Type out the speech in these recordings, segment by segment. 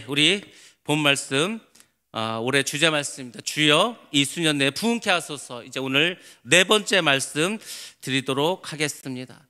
우리 본 말씀 올해 주제 말씀입니다. 주여 이 수년 내에 부흥케 하소서. 이제 오늘 네 번째 말씀 드리도록 하겠습니다.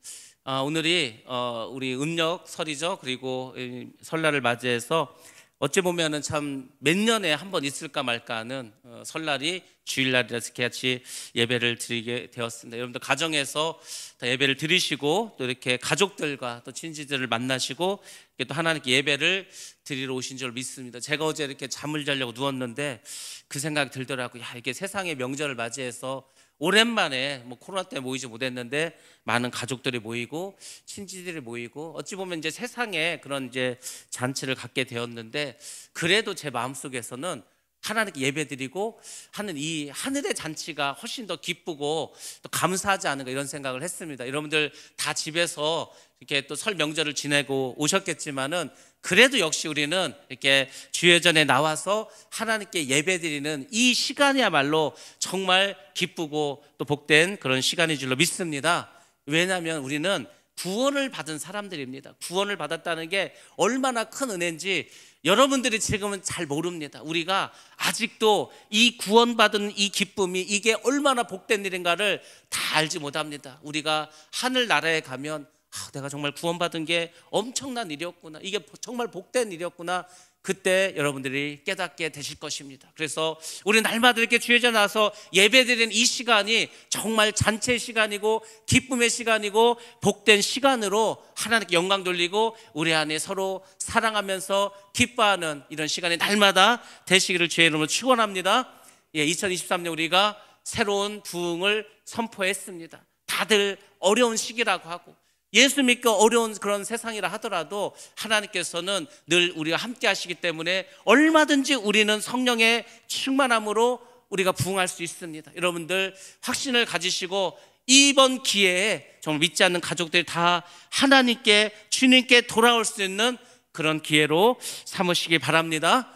오늘이 우리 음력 설이죠. 그리고 설날을 맞이해서 어찌 보면은 참 몇 년에 한 번 있을까 말까 하는 설날이 주일날이라서 같이 예배를 드리게 되었습니다. 여러분들 가정에서 예배를 드리시고 또 이렇게 가족들과 또 친지들을 만나시고 또 하나님께 예배를 드리러 오신 줄 믿습니다. 제가 어제 이렇게 잠을 자려고 누웠는데 그 생각이 들더라고요. 이게 세상의 명절을 맞이해서 오랜만에 코로나 때문에 모이지 못했는데 많은 가족들이 모이고 친지들이 모이고 어찌 보면 이제 세상에 그런 이제 잔치를 갖게 되었는데 그래도 제 마음속에서는 하나님께 예배드리고 하는 이 하늘의 잔치가 훨씬 더 기쁘고 또 감사하지 않은가 이런 생각을 했습니다. 여러분들 다 집에서 이렇게 또 설 명절을 지내고 오셨겠지만은 그래도 역시 우리는 이렇게 주예전에 나와서 하나님께 예배드리는 이 시간이야말로 정말 기쁘고 또 복된 그런 시간인 줄로 믿습니다. 왜냐하면 우리는 구원을 받은 사람들입니다. 구원을 받았다는 게 얼마나 큰 은혜인지 여러분들이 지금은 잘 모릅니다. 우리가 아직도 이 구원받은 이 기쁨이 이게 얼마나 복된 일인가를 다 알지 못합니다. 우리가 하늘나라에 가면 내가 정말 구원받은 게 엄청난 일이었구나, 이게 정말 복된 일이었구나, 그때 여러분들이 깨닫게 되실 것입니다. 그래서 우리 날마다 이렇게 주의자 나와서 예배드리는 이 시간이 정말 잔치의 시간이고 기쁨의 시간이고 복된 시간으로 하나님께 영광 돌리고 우리 안에 서로 사랑하면서 기뻐하는 이런 시간이 날마다 되시기를 주의 이름으로 축원합니다. 2023년 우리가 새로운 부흥을 선포했습니다. 다들 어려운 시기라고 하고 예수 믿고 어려운 그런 세상이라 하더라도 하나님께서는 늘 우리와 함께 하시기 때문에 얼마든지 우리는 성령의 충만함으로 우리가 부흥할 수 있습니다. 여러분들 확신을 가지시고 이번 기회에 정말 믿지 않는 가족들이 다 하나님께 주님께 돌아올 수 있는 그런 기회로 삼으시기 바랍니다.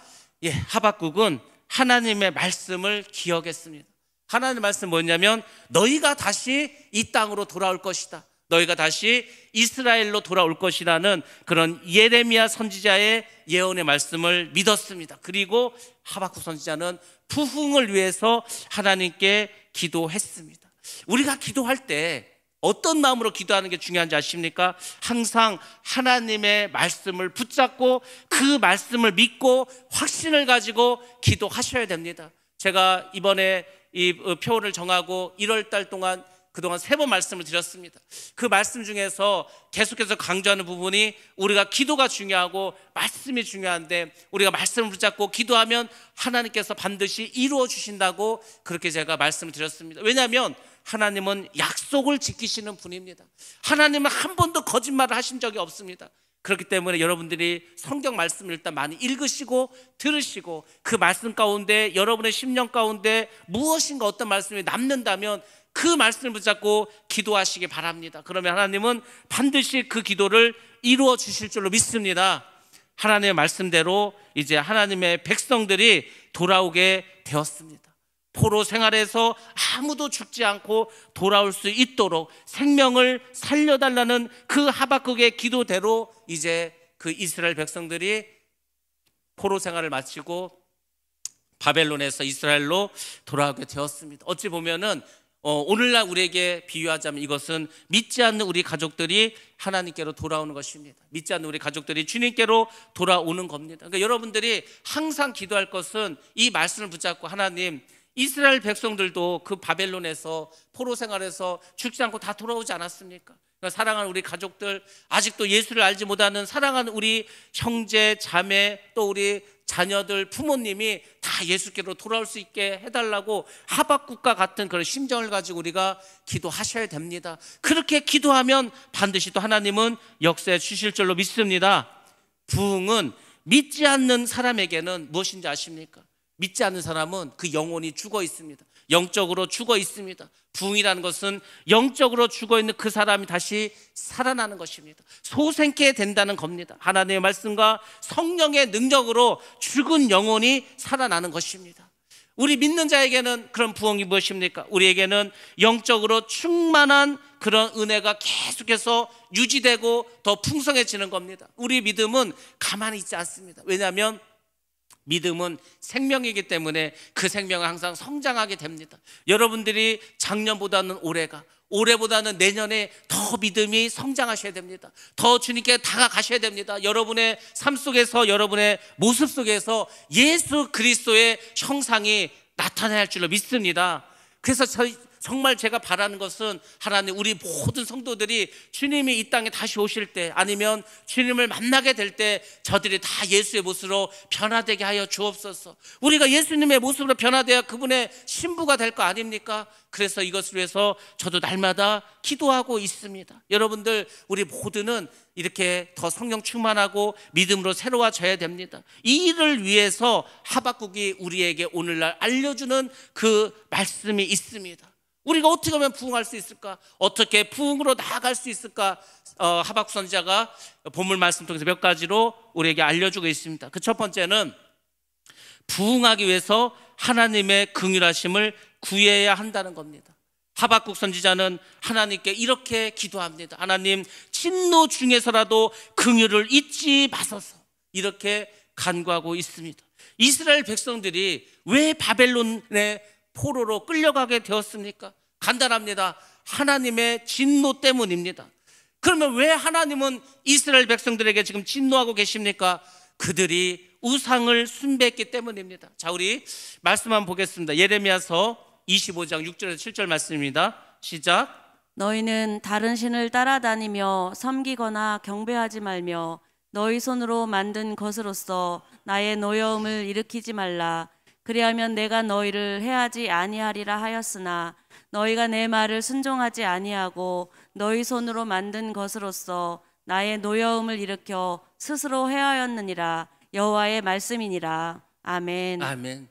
하박국은 하나님의 말씀을 기억했습니다. 하나님의 말씀 뭐냐면 너희가 다시 이 땅으로 돌아올 것이다, 너희가 다시 이스라엘로 돌아올 것이라는 그런 예레미야 선지자의 예언의 말씀을 믿었습니다. 그리고 하박국 선지자는 부흥을 위해서 하나님께 기도했습니다. 우리가 기도할 때 어떤 마음으로 기도하는 게 중요한지 아십니까? 항상 하나님의 말씀을 붙잡고 그 말씀을 믿고 확신을 가지고 기도하셔야 됩니다. 제가 이번에 이 표를 정하고 1월 달 동안 그동안 3번 말씀을 드렸습니다. 그 말씀 중에서 계속해서 강조하는 부분이 우리가 기도가 중요하고 말씀이 중요한데 우리가 말씀을 붙잡고 기도하면 하나님께서 반드시 이루어 주신다고 그렇게 제가 말씀을 드렸습니다. 왜냐하면 하나님은 약속을 지키시는 분입니다. 하나님은 한 번도 거짓말을 하신 적이 없습니다. 그렇기 때문에 여러분들이 성경 말씀을 일단 많이 읽으시고 들으시고 그 말씀 가운데 여러분의 심령 가운데 무엇인가 어떤 말씀이 남는다면 그 말씀을 붙잡고 기도하시기 바랍니다. 그러면 하나님은 반드시 그 기도를 이루어 주실 줄로 믿습니다. 하나님의 말씀대로 이제 하나님의 백성들이 돌아오게 되었습니다. 포로 생활에서 아무도 죽지 않고 돌아올 수 있도록 생명을 살려달라는 그 하박국의 기도대로 이제 그 이스라엘 백성들이 포로 생활을 마치고 바벨론에서 이스라엘로 돌아오게 되었습니다. 어찌 보면은 오늘날 우리에게 비유하자면 이것은 믿지 않는 우리 가족들이 하나님께로 돌아오는 것입니다. 믿지 않는 우리 가족들이 주님께로 돌아오는 겁니다. 그러니까 여러분들이 항상 기도할 것은 이 말씀을 붙잡고 하나님, 이스라엘 백성들도 그 바벨론에서 포로 생활에서 죽지 않고 다 돌아오지 않았습니까? 그러니까 사랑하는 우리 가족들, 아직도 예수를 알지 못하는 사랑하는 우리 형제, 자매, 또 우리 자녀들, 부모님이 다 예수께로 돌아올 수 있게 해달라고 하박국과 같은 그런 심정을 가지고 우리가 기도하셔야 됩니다. 그렇게 기도하면 반드시 또 하나님은 역사해 주실 줄로 믿습니다. 부흥은 믿지 않는 사람에게는 무엇인지 아십니까? 믿지 않는 사람은 그 영혼이 죽어 있습니다. 영적으로 죽어 있습니다. 부흥이라는 것은 영적으로 죽어 있는 그 사람이 다시 살아나는 것입니다. 소생케 된다는 겁니다. 하나님의 말씀과 성령의 능력으로 죽은 영혼이 살아나는 것입니다. 우리 믿는 자에게는 그런 부흥이 무엇입니까? 우리에게는 영적으로 충만한 그런 은혜가 계속해서 유지되고 더 풍성해지는 겁니다. 우리 믿음은 가만히 있지 않습니다. 왜냐하면 믿음은 생명이기 때문에 그 생명은 항상 성장하게 됩니다. 여러분들이 작년보다는 올해보다는 내년에 더 믿음이 성장하셔야 됩니다. 더 주님께 다가가셔야 됩니다. 여러분의 삶 속에서, 여러분의 모습 속에서 예수 그리스도의 형상이 나타날 줄로 믿습니다. 그래서 정말 제가 바라는 것은 하나님, 우리 모든 성도들이 주님이 이 땅에 다시 오실 때, 아니면 주님을 만나게 될 때 저들이 다 예수의 모습으로 변화되게 하여 주옵소서. 우리가 예수님의 모습으로 변화되어 그분의 신부가 될 거 아닙니까? 그래서 이것을 위해서 저도 날마다 기도하고 있습니다. 여러분들, 우리 모두는 이렇게 더 성령 충만하고 믿음으로 새로워져야 됩니다. 이 일을 위해서 하박국이 우리에게 오늘날 알려주는 그 말씀이 있습니다. 우리가 어떻게 하면 부흥할 수 있을까? 어떻게 부흥으로 나아갈 수 있을까? 하박국 선지자가 본문 말씀 통해서 몇 가지로 우리에게 알려주고 있습니다. 그 첫 번째는 부흥하기 위해서 하나님의 긍휼하심을 구해야 한다는 겁니다. 하박국 선지자는 하나님께 이렇게 기도합니다. 하나님, 진노 중에서라도 긍휼을 잊지 마소서. 이렇게 간구하고 있습니다. 이스라엘 백성들이 왜 바벨론의 포로로 끌려가게 되었습니까? 간단합니다. 하나님의 진노 때문입니다. 그러면 왜 하나님은 이스라엘 백성들에게 지금 진노하고 계십니까? 그들이 우상을 숭배했기 때문입니다. 자, 우리 말씀 한번 보겠습니다. 예레미야서 25장 6절에서 7절 말씀입니다. 시작. 너희는 다른 신을 따라다니며 섬기거나 경배하지 말며 너희 손으로 만든 것으로서 나의 노여움을 일으키지 말라. 그리하면 내가 너희를 해하지 아니하리라 하였으나 너희가 내 말을 순종하지 아니하고 너희 손으로 만든 것으로서 나의 노여움을 일으켜 스스로 해하였느니라. 여호와의 말씀이니라. 아멘. 아멘.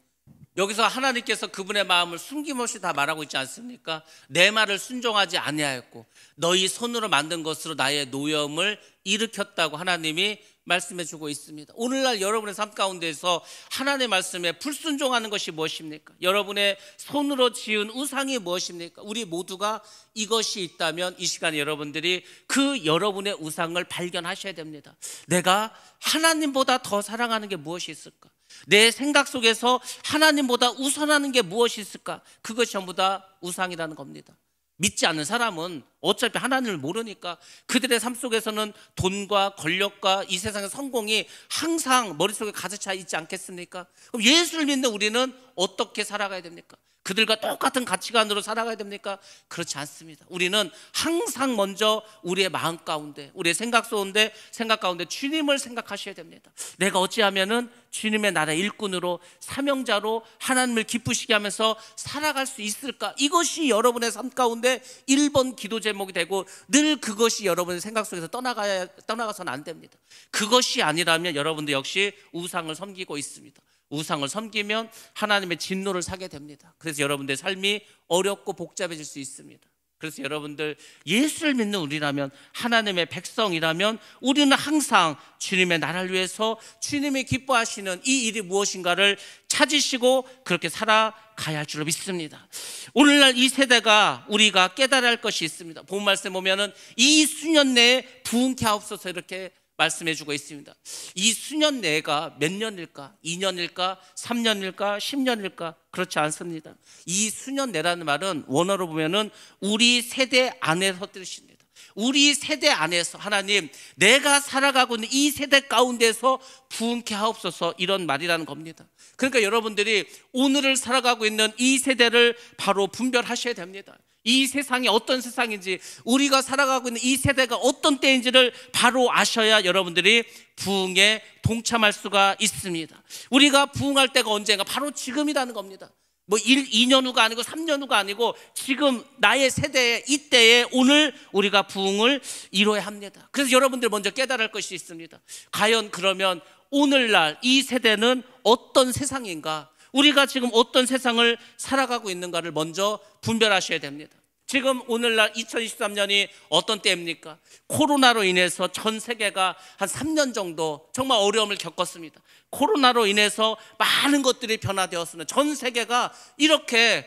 여기서 하나님께서 그분의 마음을 숨김없이 다 말하고 있지 않습니까? 내 말을 순종하지 아니하였고 너희 손으로 만든 것으로 나의 노여움을 일으켰다고 하나님이 말씀해 주고 있습니다. 오늘날 여러분의 삶 가운데서 하나님의 말씀에 불순종하는 것이 무엇입니까? 여러분의 손으로 지은 우상이 무엇입니까? 우리 모두가 이것이 있다면 이 시간에 여러분들이 그 여러분의 우상을 발견하셔야 됩니다. 내가 하나님보다 더 사랑하는 게 무엇이 있을까? 내 생각 속에서 하나님보다 우선하는 게 무엇이 있을까? 그것이 전부 다 우상이라는 겁니다. 믿지 않는 사람은 어차피 하나님을 모르니까 그들의 삶 속에서는 돈과 권력과 이 세상의 성공이 항상 머릿속에 가득 차 있지 않겠습니까? 그럼 예수를 믿는 우리는 어떻게 살아가야 됩니까? 그들과 똑같은 가치관으로 살아가야 됩니까? 그렇지 않습니다. 우리는 항상 먼저 우리의 마음 가운데, 우리의 생각 가운데 주님을 생각하셔야 됩니다. 내가 어찌하면은 주님의 나라의 일꾼으로, 사명자로 하나님을 기쁘시게 하면서 살아갈 수 있을까? 이것이 여러분의 삶 가운데 1번 기도 제목이 되고 늘 그것이 여러분의 생각 속에서 떠나가서는 안 됩니다. 그것이 아니라면 여러분들 역시 우상을 섬기고 있습니다. 우상을 섬기면 하나님의 진노를 사게 됩니다. 그래서 여러분들의 삶이 어렵고 복잡해질 수 있습니다. 그래서 여러분들, 예수를 믿는 우리라면, 하나님의 백성이라면 우리는 항상 주님의 나라를 위해서 주님이 기뻐하시는 이 일이 무엇인가를 찾으시고 그렇게 살아가야 할 줄로 믿습니다. 오늘날 이 세대가 우리가 깨달아야 할 것이 있습니다. 본 말씀 보면은 이 수년 내에 부흥케 하옵소서 이렇게 말씀해주고 있습니다. 이 수년 내가 몇 년일까? 2년일까? 3년일까? 10년일까? 그렇지 않습니다. 이 수년 내라는 말은 원어로 보면은 우리 세대 안에서 뜻입니다. 우리 세대 안에서 하나님, 내가 살아가고 있는 이 세대 가운데서 부흥케 하옵소서, 이런 말이라는 겁니다. 그러니까 여러분들이 오늘을 살아가고 있는 이 세대를 바로 분별하셔야 됩니다. 이 세상이 어떤 세상인지, 우리가 살아가고 있는 이 세대가 어떤 때인지를 바로 아셔야 여러분들이 부흥에 동참할 수가 있습니다. 우리가 부흥할 때가 언젠가? 바로 지금이라는 겁니다. 뭐 2년 후가 아니고 3년 후가 아니고 지금 나의 세대에, 이때에 오늘 우리가 부흥을 이뤄야 합니다. 그래서 여러분들 먼저 깨달을 것이 있습니다. 과연 그러면 오늘날 이 세대는 어떤 세상인가? 우리가 지금 어떤 세상을 살아가고 있는가를 먼저 분별하셔야 됩니다. 지금 오늘날 2023년이 어떤 때입니까? 코로나로 인해서 전 세계가 한 3년 정도 정말 어려움을 겪었습니다. 코로나로 인해서 많은 것들이 변화되었습니다. 전 세계가 이렇게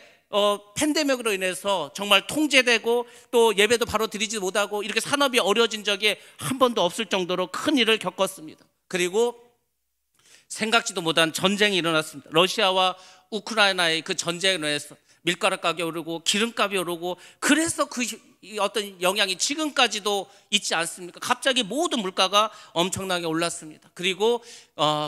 팬데믹으로 인해서 정말 통제되고 또 예배도 바로 드리지 못하고 이렇게 산업이 어려워진 적이 한 번도 없을 정도로 큰 일을 겪었습니다. 그리고 생각지도 못한 전쟁이 일어났습니다. 러시아와 우크라이나의 그 전쟁으로 인해서 밀가루 가격이 오르고 기름값이 오르고, 그래서 그 어떤 영향이 지금까지도 있지 않습니까? 갑자기 모든 물가가 엄청나게 올랐습니다. 그리고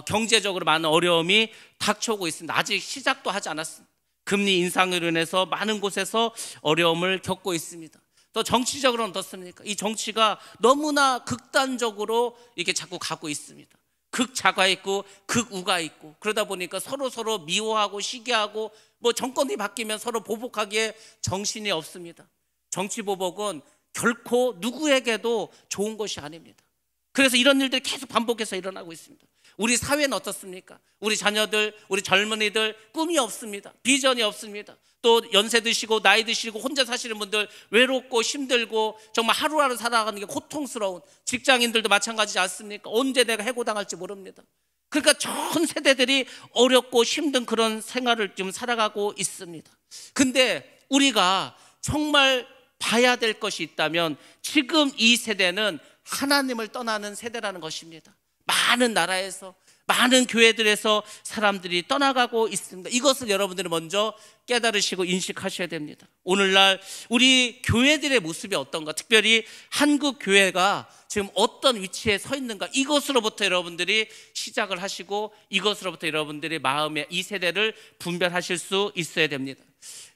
경제적으로 많은 어려움이 닥쳐오고 있습니다. 아직 시작도 하지 않았습니다. 금리 인상으로 인해서 많은 곳에서 어려움을 겪고 있습니다. 또 정치적으로는 어떻습니까? 이 정치가 너무나 극단적으로 이게 자꾸 가고 있습니다. 극자가 있고 극우가 있고, 그러다 보니까 서로 미워하고 시기하고, 뭐 정권이 바뀌면 서로 보복하기에 정신이 없습니다. 정치 보복은 결코 누구에게도 좋은 것이 아닙니다. 그래서 이런 일들이 계속 반복해서 일어나고 있습니다. 우리 사회는 어떻습니까? 우리 자녀들, 우리 젊은이들 꿈이 없습니다. 비전이 없습니다. 또 연세 드시고 나이 드시고 혼자 사시는 분들 외롭고 힘들고 정말 하루하루 살아가는 게 고통스러운 직장인들도 마찬가지지 않습니까? 언제 내가 해고당할지 모릅니다. 그러니까 전 세대들이 어렵고 힘든 그런 생활을 좀 살아가고 있습니다. 근데 우리가 정말 봐야 될 것이 있다면 지금 이 세대는 하나님을 떠나는 세대라는 것입니다. 많은 나라에서, 많은 교회들에서 사람들이 떠나가고 있습니다. 이것을 여러분들이 먼저 깨달으시고 인식하셔야 됩니다. 오늘날 우리 교회들의 모습이 어떤가, 특별히 한국 교회가 지금 어떤 위치에 서 있는가, 이것으로부터 여러분들이 시작을 하시고 이것으로부터 여러분들이 마음의 이 세대를 분별하실 수 있어야 됩니다.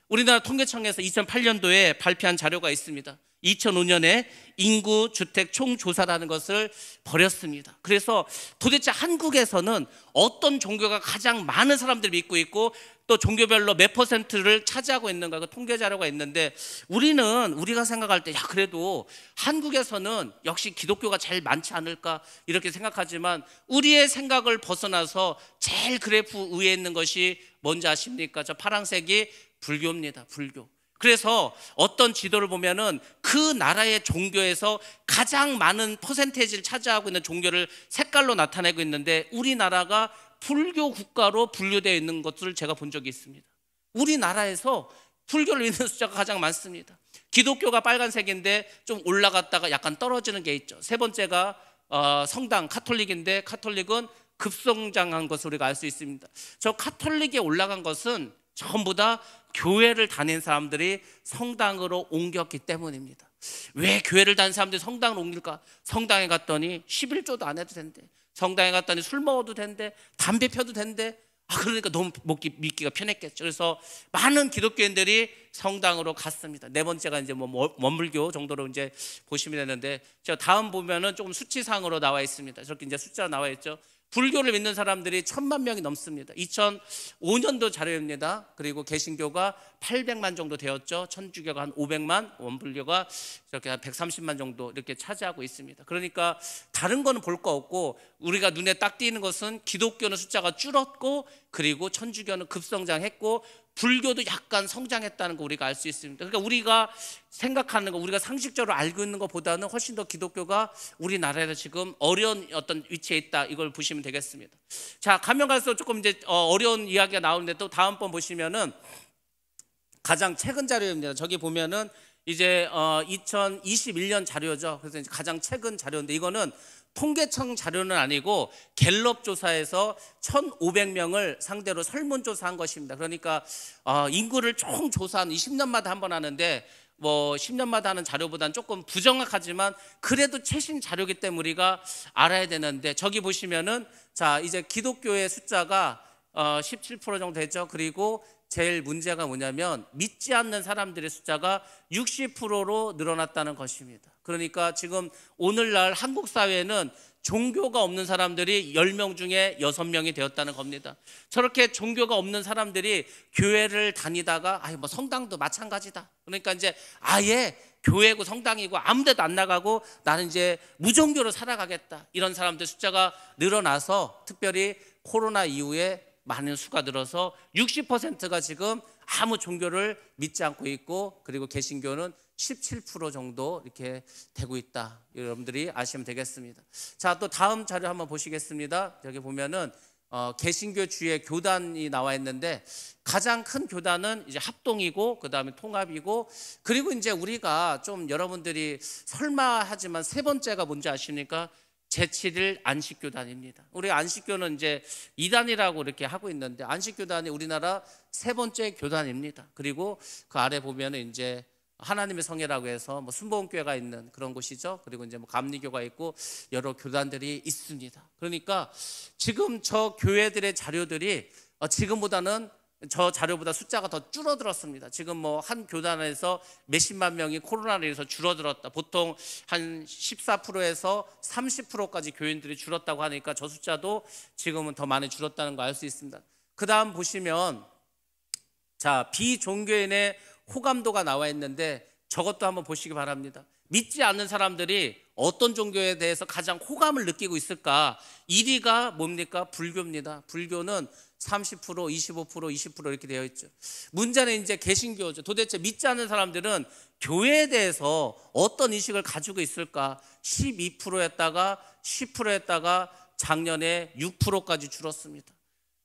우리나라 통계청에서 2008년도에 발표한 자료가 있습니다. 2005년에 인구 주택 총조사라는 것을 벌였습니다. 그래서 도대체 한국에서는 어떤 종교가 가장 많은 사람들이 믿고 있고 또 종교별로 몇 퍼센트를 차지하고 있는가, 그 통계 자료가 있는데, 우리가 생각할 때 그래도 한국에서는 역시 기독교가 제일 많지 않을까 이렇게 생각하지만, 우리의 생각을 벗어나서 제일 그래프 위에 있는 것이 뭔지 아십니까? 저 파란색이 불교입니다. 불교. 그래서 어떤 지도를 보면은 그 나라의 종교에서 가장 많은 퍼센테이지를 차지하고 있는 종교를 색깔로 나타내고 있는데, 우리나라가 불교 국가로 분류되어 있는 것을 제가 본 적이 있습니다. 우리나라에서 불교를 믿는 숫자가 가장 많습니다. 기독교가 빨간색인데 좀 올라갔다가 약간 떨어지는 게 있죠. 세 번째가 성당 카톨릭인데, 카톨릭은 급성장한 것을 우리가 알 수 있습니다. 저 카톨릭에 올라간 것은 전부 다 교회를 다닌 사람들이 성당으로 옮겼기 때문입니다. 왜 교회를 다닌 사람들이 성당으로 옮길까? 성당에 갔더니 11조도 안 해도 된대. 성당에 갔더니 술 먹어도 된대. 담배 펴도 된대. 그러니까 너무 믿기가 편했겠죠. 그래서 많은 기독교인들이 성당으로 갔습니다. 네 번째가 이제 원불교 정도로 이제 보시면 되는데, 제가 다음 보면은 조금 수치상으로 나와 있습니다. 저렇게 이제 숫자가 나와 있죠. 불교를 믿는 사람들이 1,000만 명이 넘습니다. 2005년도 자료입니다. 그리고 개신교가 800만 정도 되었죠. 천주교가 한 500만, 원불교가 이렇게 한 130만 정도 이렇게 차지하고 있습니다. 그러니까 다른 거는 볼 거 없고, 우리가 눈에 딱 띄는 것은 기독교는 숫자가 줄었고, 그리고 천주교는 급성장했고, 불교도 약간 성장했다는 거 우리가 알 수 있습니다. 그러니까 우리가 생각하는 거, 우리가 상식적으로 알고 있는 것보다는 훨씬 더 기독교가 우리나라에서 지금 어려운 어떤 위치에 있다, 이걸 보시면 되겠습니다. 자, 가면 갈수록 조금 이제 어려운 이야기가 나오는데, 또 다음번 보시면은 가장 최근 자료입니다. 저기 보면은 이제 2021년 자료죠. 그래서 이제 가장 최근 자료인데, 이거는 통계청 자료는 아니고 갤럽 조사에서 1,500명을 상대로 설문조사한 것입니다. 그러니까 인구를 총 조사한 20년마다 한 번 하는데, 뭐 10년마다 하는 자료보다는 조금 부정확하지만 그래도 최신 자료이기 때문에 우리가 알아야 되는데, 저기 보시면은 자, 이제 기독교의 숫자가 17% 정도 되죠. 그리고 제일 문제가 뭐냐면 믿지 않는 사람들의 숫자가 60%로 늘어났다는 것입니다. 그러니까 지금 오늘날 한국 사회는 종교가 없는 사람들이 10명 중에 6명이 되었다는 겁니다. 저렇게 종교가 없는 사람들이 교회를 다니다가 뭐 성당도 마찬가지다. 그러니까 이제 아예 교회고 성당이고 아무 데도 안 나가고 나는 이제 무종교로 살아가겠다. 이런 사람들 숫자가 늘어나서 특별히 코로나 이후에 많은 수가 늘어서 60%가 지금 아무 종교를 믿지 않고 있고, 그리고 개신교는 17% 정도 이렇게 되고 있다. 여러분들이 아시면 되겠습니다. 자, 또 다음 자료 한번 보시겠습니다. 여기 보면은 개신교 주의 교단이 나와 있는데, 가장 큰 교단은 이제 합동이고, 그 다음에 통합이고, 그리고 이제 우리가 좀 여러분들이 설마 하지만 세 번째가 뭔지 아십니까? 제7일 안식교단입니다. 우리 안식교는 이제 이단이라고 이렇게 하고 있는데, 안식교단이 우리나라 세 번째 교단입니다. 그리고 그 아래 보면은 이제 하나님의 성회라고 해서 뭐 순복음교회가 있는 그런 곳이죠. 그리고 이제 뭐 감리교가 있고 여러 교단들이 있습니다. 그러니까 지금 저 교회들의 자료들이 지금보다는 저 자료보다 숫자가 더 줄어들었습니다. 지금 뭐 한 교단에서 몇십만 명이 코로나로 인해서 줄어들었다. 보통 한 14%에서 30%까지 교인들이 줄었다고 하니까 저 숫자도 지금은 더 많이 줄었다는 거 알 수 있습니다. 그 다음 보시면, 자, 비종교인의 호감도가 나와 있는데 저것도 한번 보시기 바랍니다. 믿지 않는 사람들이 어떤 종교에 대해서 가장 호감을 느끼고 있을까? 1위가 뭡니까? 불교입니다. 불교는 30%, 25%, 20% 이렇게 되어 있죠. 문제는 이제 개신교죠. 도대체 믿지 않는 사람들은 교회에 대해서 어떤 인식을 가지고 있을까? 12%였다가 10%였다가 작년에 6%까지 줄었습니다.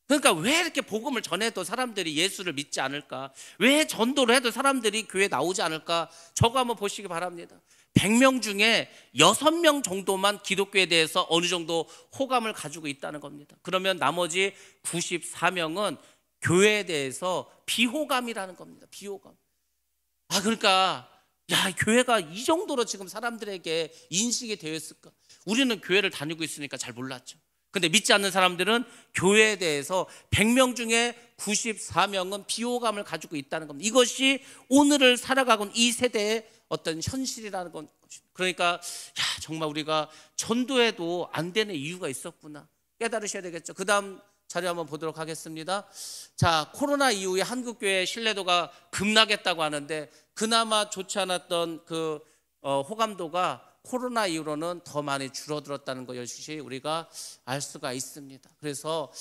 그러니까 왜 이렇게 복음을 전해도 사람들이 예수를 믿지 않을까? 왜 전도를 해도 사람들이 교회에 나오지 않을까? 저거 한번 보시기 바랍니다. 100명 중에 6명 정도만 기독교에 대해서 어느 정도 호감을 가지고 있다는 겁니다. 그러면 나머지 94명은 교회에 대해서 비호감이라는 겁니다. 비호감. 그러니까 야, 교회가 이 정도로 지금 사람들에게 인식이 되어 있을까? 우리는 교회를 다니고 있으니까 잘 몰랐죠. 근데 믿지 않는 사람들은 교회에 대해서 100명 중에 94명은 비호감을 가지고 있다는 겁니다. 이것이 오늘을 살아가고 있는 이 세대의 어떤 현실이라는 건, 그러니까 야, 정말 우리가 전도해도 안 되는 이유가 있었구나 깨달으셔야 되겠죠. 그 다음 자료 한번 보도록 하겠습니다. 자, 코로나 이후에 한국교회의 신뢰도가 급락했다고 하는데, 그나마 좋지 않았던 그 호감도가 코로나 이후로는 더 많이 줄어들었다는 것이 우리가 알 수가 있습니다. 그래서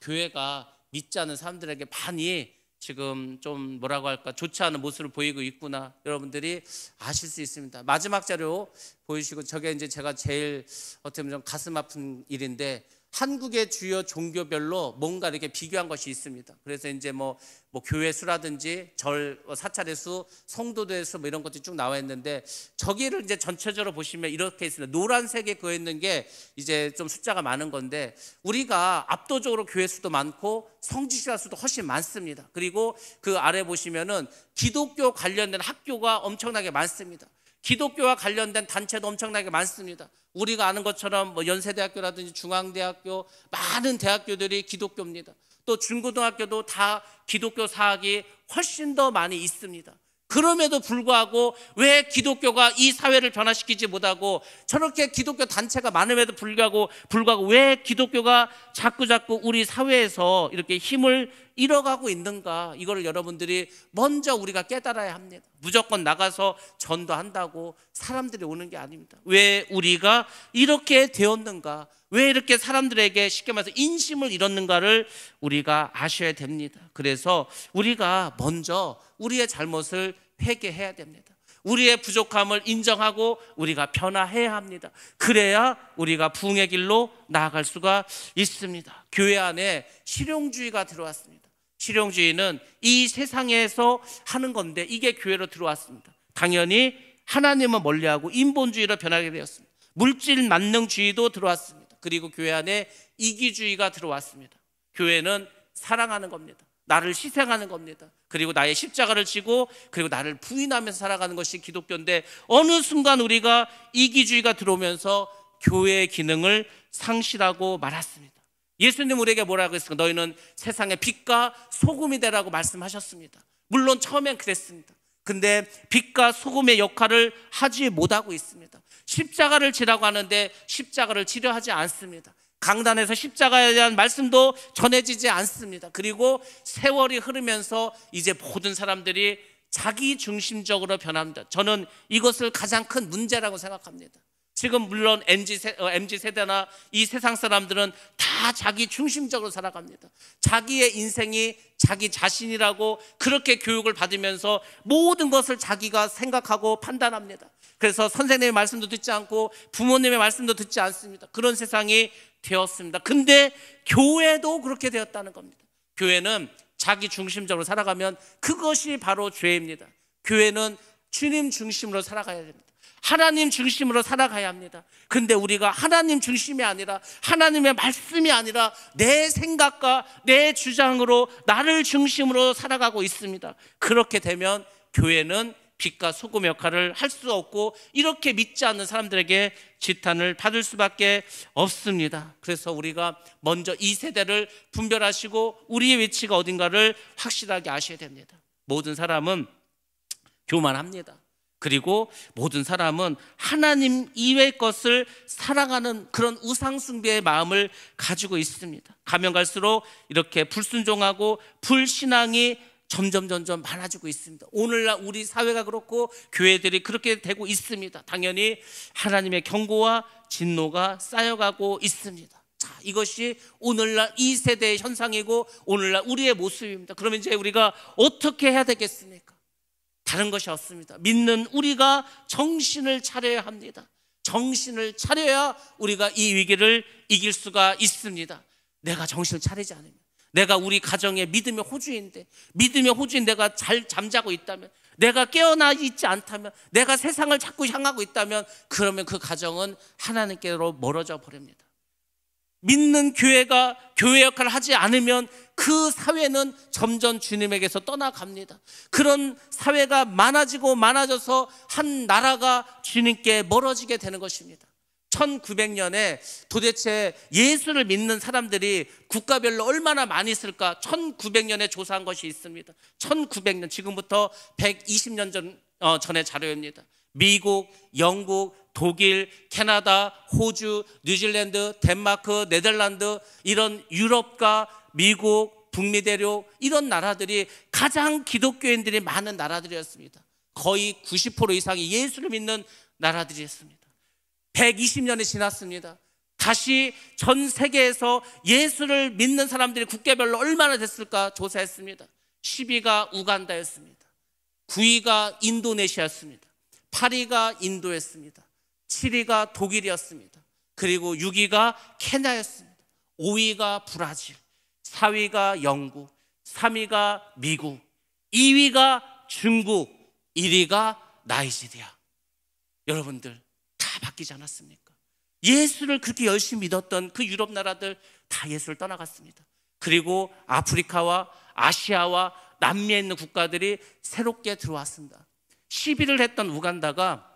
교회가 믿지 않는 사람들에게 많이 지금 좀 뭐라고 할까, 좋지 않은 모습을 보이고 있구나, 여러분들이 아실 수 있습니다. 마지막 자료 보이시고, 저게 이제 제가 제일 어떻게 보면 좀 가슴 아픈 일인데, 한국의 주요 종교별로 뭔가 이렇게 비교한 것이 있습니다. 그래서 이제 뭐 교회 수라든지 절 사찰의 수, 성도들의 수, 뭐 이런 것들이 쭉 나와 있는데, 저기를 이제 전체적으로 보시면 이렇게 있습니다. 노란색에 그어 있는 게 이제 좀 숫자가 많은 건데, 우리가 압도적으로 교회 수도 많고 성지시가 수도 훨씬 많습니다. 그리고 그 아래 보시면은 기독교 관련된 학교가 엄청나게 많습니다. 기독교와 관련된 단체도 엄청나게 많습니다. 우리가 아는 것처럼 뭐 연세대학교라든지 중앙대학교, 많은 대학교들이 기독교입니다. 또 중고등학교도 다 기독교 사학이 훨씬 더 많이 있습니다. 그럼에도 불구하고 왜 기독교가 이 사회를 변화시키지 못하고, 저렇게 기독교 단체가 많음에도 불구하고 왜 기독교가 자꾸 우리 사회에서 이렇게 힘을 잃어가고 있는가, 이거를 여러분들이 먼저 우리가 깨달아야 합니다. 무조건 나가서 전도한다고 사람들이 오는 게 아닙니다. 왜 우리가 이렇게 되었는가, 왜 이렇게 사람들에게 쉽게 말해서 인심을 잃었는가를 우리가 아셔야 됩니다. 그래서 우리가 먼저 우리의 잘못을 회개해야 됩니다. 우리의 부족함을 인정하고 우리가 변화해야 합니다. 그래야 우리가 부흥의 길로 나아갈 수가 있습니다. 교회 안에 실용주의가 들어왔습니다. 실용주의는 이 세상에서 하는 건데, 이게 교회로 들어왔습니다. 당연히 하나님은 멀리하고 인본주의로 변하게 되었습니다. 물질 만능주의도 들어왔습니다. 그리고 교회 안에 이기주의가 들어왔습니다. 교회는 사랑하는 겁니다. 나를 희생하는 겁니다. 그리고 나의 십자가를 지고, 그리고 나를 부인하면서 살아가는 것이 기독교인데, 어느 순간 우리가 이기주의가 들어오면서 교회의 기능을 상실하고 말았습니다. 예수님 우리에게 뭐라고 했습니까? 너희는 세상의 빛과 소금이 되라고 말씀하셨습니다. 물론 처음엔 그랬습니다. 근데 빛과 소금의 역할을 하지 못하고 있습니다. 십자가를 지라고 하는데 십자가를 지려 하지 않습니다. 강단에서 십자가에 대한 말씀도 전해지지 않습니다. 그리고 세월이 흐르면서 이제 모든 사람들이 자기 중심적으로 변합니다. 저는 이것을 가장 큰 문제라고 생각합니다. 지금 물론 MZ 세대나 이 세상 사람들은 다 자기 중심적으로 살아갑니다. 자기의 인생이 자기 자신이라고 그렇게 교육을 받으면서 모든 것을 자기가 생각하고 판단합니다. 그래서 선생님의 말씀도 듣지 않고 부모님의 말씀도 듣지 않습니다. 그런 세상이 되었습니다. 근데 교회도 그렇게 되었다는 겁니다. 교회는 자기 중심적으로 살아가면 그것이 바로 죄입니다. 교회는 주님 중심으로 살아가야 됩니다. 하나님 중심으로 살아가야 합니다. 근데 우리가 하나님 중심이 아니라 하나님의 말씀이 아니라 내 생각과 내 주장으로 나를 중심으로 살아가고 있습니다. 그렇게 되면 교회는 빛과 소금 역할을 할 수 없고 이렇게 믿지 않는 사람들에게 지탄을 받을 수밖에 없습니다. 그래서 우리가 먼저 이 세대를 분별하시고 우리의 위치가 어딘가를 확실하게 아셔야 됩니다. 모든 사람은 교만합니다. 그리고 모든 사람은 하나님 이외의 것을 사랑하는 그런 우상숭배의 마음을 가지고 있습니다. 가면 갈수록 이렇게 불순종하고 불신앙이 점점 많아지고 있습니다. 오늘날 우리 사회가 그렇고 교회들이 그렇게 되고 있습니다. 당연히 하나님의 경고와 진노가 쌓여가고 있습니다. 자, 이것이 오늘날 이 세대의 현상이고 오늘날 우리의 모습입니다. 그러면 이제 우리가 어떻게 해야 되겠습니까? 다른 것이 없습니다. 믿는 우리가 정신을 차려야 합니다. 정신을 차려야 우리가 이 위기를 이길 수가 있습니다. 내가 정신을 차리지 않으면, 내가 우리 가정의 믿음의 호주인데, 믿음의 호주인 내가 잘 잠자고 있다면, 내가 깨어나 있지 않다면, 내가 세상을 자꾸 향하고 있다면, 그러면 그 가정은 하나님께로 멀어져 버립니다. 믿는 교회가 교회 역할을 하지 않으면 그 사회는 점점 주님에게서 떠나갑니다. 그런 사회가 많아지고 많아져서 한 나라가 주님께 멀어지게 되는 것입니다. 1900년에 도대체 예수를 믿는 사람들이 국가별로 얼마나 많이 있을까? 1900년에 조사한 것이 있습니다. 1900년, 지금부터 120년 전의 자료입니다. 미국, 영국, 독일, 캐나다, 호주, 뉴질랜드, 덴마크, 네덜란드, 이런 유럽과 미국, 북미 대륙, 이런 나라들이 가장 기독교인들이 많은 나라들이었습니다. 거의 90% 이상이 예수를 믿는 나라들이었습니다. 120년이 지났습니다. 다시 전 세계에서 예수를 믿는 사람들이 국가별로 얼마나 됐을까 조사했습니다. 10위가 우간다였습니다. 9위가 인도네시아였습니다. 8위가 인도였습니다. 7위가 독일이었습니다. 그리고 6위가 케냐였습니다. 5위가 브라질, 4위가 영국, 3위가 미국, 2위가 중국, 1위가 나이지리아. 여러분들 다 바뀌지 않았습니까? 예수를 그렇게 열심히 믿었던 그 유럽 나라들 다 예수를 떠나갔습니다. 그리고 아프리카와 아시아와 남미에 있는 국가들이 새롭게 들어왔습니다. 10위를 했던 우간다가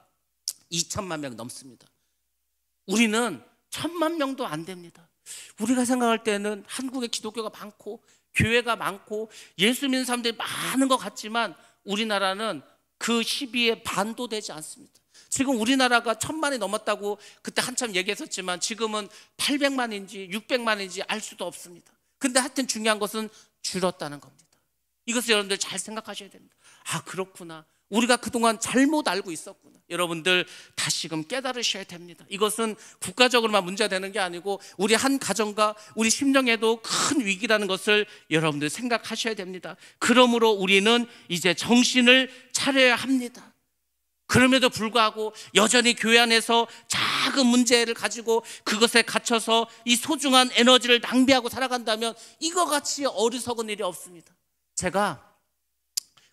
2천만 명 넘습니다. 우리는 1,000만 명도 안 됩니다. 우리가 생각할 때는 한국에 기독교가 많고 교회가 많고 예수 믿는 사람들이 많은 것 같지만 우리나라는 그 10위의 반도 되지 않습니다. 지금 우리나라가 1,000만이 넘었다고 그때 한참 얘기했었지만 지금은 800만인지 600만인지 알 수도 없습니다. 근데 하여튼 중요한 것은 줄었다는 겁니다. 이것을 여러분들 잘 생각하셔야 됩니다. 아, 그렇구나. 우리가 그동안 잘못 알고 있었구나. 여러분들 다시금 깨달으셔야 됩니다. 이것은 국가적으로만 문제가 되는 게 아니고 우리 한 가정과 우리 심령에도 큰 위기라는 것을 여러분들 생각하셔야 됩니다. 그러므로 우리는 이제 정신을 차려야 합니다. 그럼에도 불구하고 여전히 교회 안에서 작은 문제를 가지고 그것에 갇혀서 이 소중한 에너지를 낭비하고 살아간다면 이거 같이 어리석은 일이 없습니다. 제가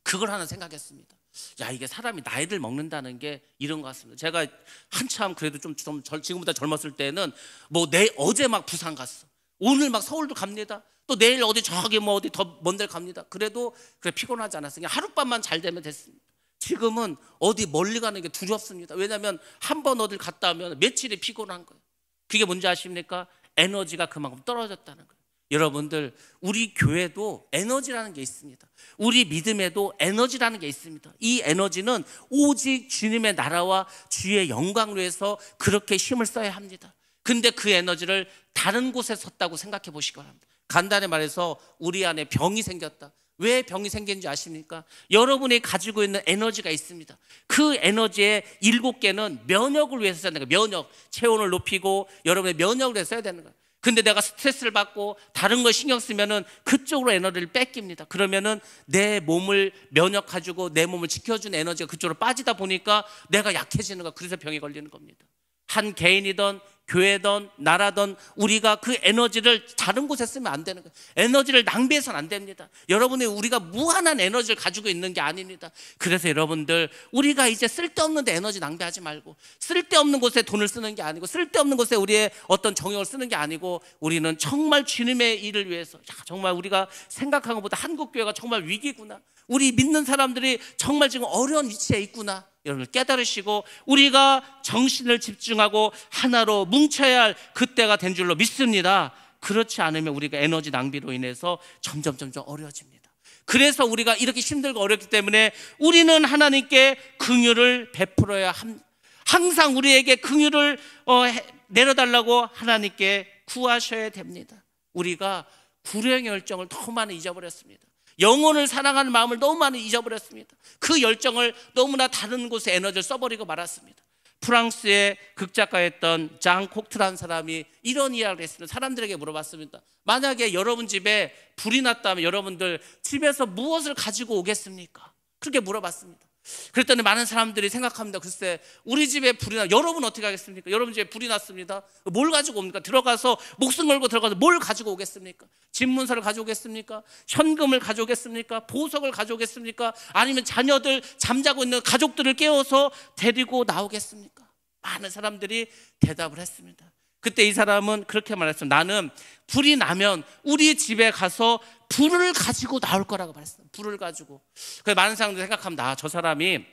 그걸 하나 생각했습니다. 야, 이게 사람이 나이를 먹는다는 게 이런 것 같습니다. 제가 한참 그래도 좀 지금보다 젊었을 때는 어제 막 부산 갔어, 오늘 막 서울도 갑니다, 또 내일 어디 저기 어디 더 먼 데 갑니다. 그래도 그래 피곤하지 않았어요. 그냥 하룻밤만 잘 되면 됐습니다. 지금은 어디 멀리 가는 게 두렵습니다. 왜냐하면 한 번 어딜 갔다 오면 며칠이 피곤한 거예요. 그게 뭔지 아십니까? 에너지가 그만큼 떨어졌다는 거예요. 여러분들, 우리 교회도 에너지라는 게 있습니다. 우리 믿음에도 에너지라는 게 있습니다. 이 에너지는 오직 주님의 나라와 주의 영광을 위해서 그렇게 힘을 써야 합니다. 근데 그 에너지를 다른 곳에 썼다고 생각해 보시기 바랍니다. 간단히 말해서 우리 안에 병이 생겼다, 왜 병이 생기는지 아십니까? 여러분이 가지고 있는 에너지가 있습니다. 그 에너지의 7개는 면역을 위해서 써야 되는 거예요. 면역, 체온을 높이고 여러분의 면역을 위해서 써야 되는 거예요. 근데 내가 스트레스를 받고 다른 거 신경 쓰면은 그쪽으로 에너지를 뺏깁니다. 그러면은 내 몸을 면역 가지고 내 몸을 지켜주는 에너지가 그쪽으로 빠지다 보니까 내가 약해지는 거야. 그래서 병이 걸리는 겁니다. 한 개인이든 교회든 나라든 우리가 그 에너지를 다른 곳에 쓰면 안 되는 거예요. 에너지를 낭비해서는 안 됩니다. 여러분이 우리가 무한한 에너지를 가지고 있는 게 아닙니다. 그래서 여러분들 우리가 이제 쓸데없는 데 에너지 낭비하지 말고, 쓸데없는 곳에 돈을 쓰는 게 아니고, 쓸데없는 곳에 우리의 어떤 정욕을 쓰는 게 아니고, 우리는 정말 주님의 일을 위해서, 정말 우리가 생각한 것보다 한국교회가 정말 위기구나, 우리 믿는 사람들이 정말 지금 어려운 위치에 있구나, 여러분 깨달으시고 우리가 정신을 집중하고 하나로 뭉쳐야 할 그때가 된 줄로 믿습니다. 그렇지 않으면 우리가 에너지 낭비로 인해서 점점 어려워집니다. 그래서 우리가 이렇게 힘들고 어렵기 때문에 우리는 하나님께 긍휼을 베풀어야 합니다. 항상 우리에게 긍휼을 내려달라고 하나님께 구하셔야 됩니다. 우리가 구령의 열정을 너무 많이 잊어버렸습니다. 영혼을 사랑하는 마음을 너무 많이 잊어버렸습니다. 그 열정을 너무나 다른 곳에 에너지를 써버리고 말았습니다. 프랑스의 극작가였던 장 콕트라는 사람이 이런 이야기를 했습니다. 사람들에게 물어봤습니다. 만약에 여러분 집에 불이 났다면 여러분들 집에서 무엇을 가지고 오겠습니까? 그렇게 물어봤습니다. 그랬더니 많은 사람들이 생각합니다. 글쎄, 우리 집에 불이 나, 여러분 어떻게 하겠습니까? 여러분 집에 불이 났습니다. 뭘 가지고 옵니까? 들어가서 목숨 걸고 들어가서 뭘 가지고 오겠습니까? 집문서를 가져오겠습니까? 현금을 가져오겠습니까? 보석을 가져오겠습니까? 아니면 자녀들, 잠자고 있는 가족들을 깨워서 데리고 나오겠습니까? 많은 사람들이 대답을 했습니다. 그때 이 사람은 그렇게 말했습니다. 나는 불이 나면 우리 집에 가서 불을 가지고 나올 거라고 말했어요. 불을 가지고. 그래서 많은 사람들이 생각합니다. 저 사람이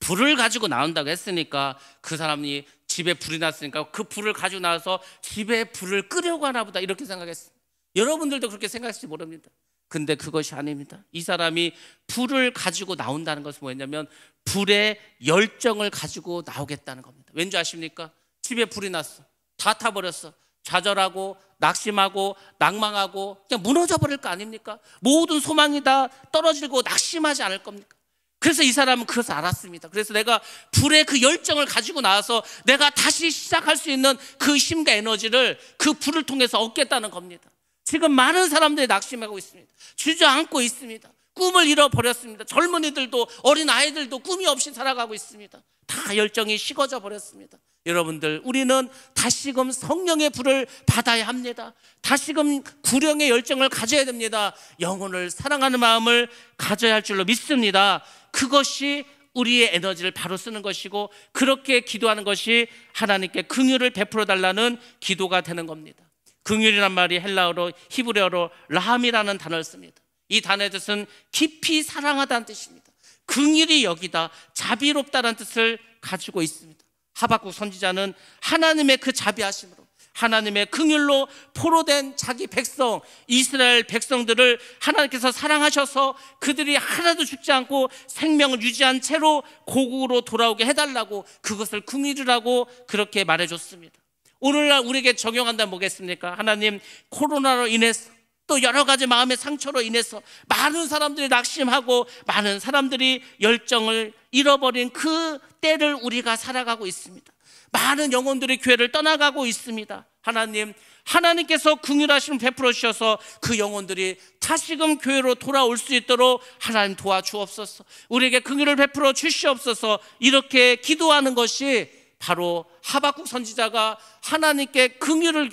불을 가지고 나온다고 했으니까 그 사람이 집에 불이 났으니까 그 불을 가지고 나와서 집에 불을 끄려고 하나 보다, 이렇게 생각했어요. 여러분들도 그렇게 생각할지 모릅니다. 근데 그것이 아닙니다. 이 사람이 불을 가지고 나온다는 것은 뭐였냐면 불의 열정을 가지고 나오겠다는 겁니다. 왠지 아십니까? 집에 불이 났어. 다 타버렸어. 좌절하고 낙심하고 낭망하고 그냥 무너져 버릴 거 아닙니까? 모든 소망이 다 떨어지고 낙심하지 않을 겁니까? 그래서 이 사람은 그것을 알았습니다. 그래서 내가 불의 그 열정을 가지고 나와서 내가 다시 시작할 수 있는 그 힘과 에너지를 그 불을 통해서 얻겠다는 겁니다. 지금 많은 사람들이 낙심하고 있습니다. 주저앉고 있습니다. 꿈을 잃어버렸습니다. 젊은이들도 어린 아이들도 꿈이 없이 살아가고 있습니다. 다 열정이 식어져 버렸습니다. 여러분들, 우리는 다시금 성령의 불을 받아야 합니다. 다시금 구령의 열정을 가져야 됩니다. 영혼을 사랑하는 마음을 가져야 할 줄로 믿습니다. 그것이 우리의 에너지를 바로 쓰는 것이고, 그렇게 기도하는 것이 하나님께 긍휼을 베풀어 달라는 기도가 되는 겁니다. 긍휼이란 말이 헬라어로, 히브리어로 라함이라는 단어를 씁니다. 이 단어의 뜻은 깊이 사랑하다는 뜻입니다. 긍휼히 여기다, 자비롭다는 뜻을 가지고 있습니다. 하박국 선지자는 하나님의 그 자비하심으로, 하나님의 긍휼로 포로된 자기 백성, 이스라엘 백성들을 하나님께서 사랑하셔서 그들이 하나도 죽지 않고 생명을 유지한 채로 고국으로 돌아오게 해달라고, 그것을 긍휼이라고 그렇게 말해줬습니다. 오늘날 우리에게 적용한다면 뭐겠습니까? 하나님, 코로나로 인해서 또 여러 가지 마음의 상처로 인해서 많은 사람들이 낙심하고 많은 사람들이 열정을 잃어버린 그 때를 우리가 살아가고 있습니다. 많은 영혼들이 교회를 떠나가고 있습니다. 하나님, 하나님께서 긍휼하심을 베풀어 주셔서 그 영혼들이 다시금 교회로 돌아올 수 있도록 하나님 도와주옵소서. 우리에게 긍휼을 베풀어 주시옵소서. 이렇게 기도하는 것이 바로 하박국 선지자가 하나님께 긍휼을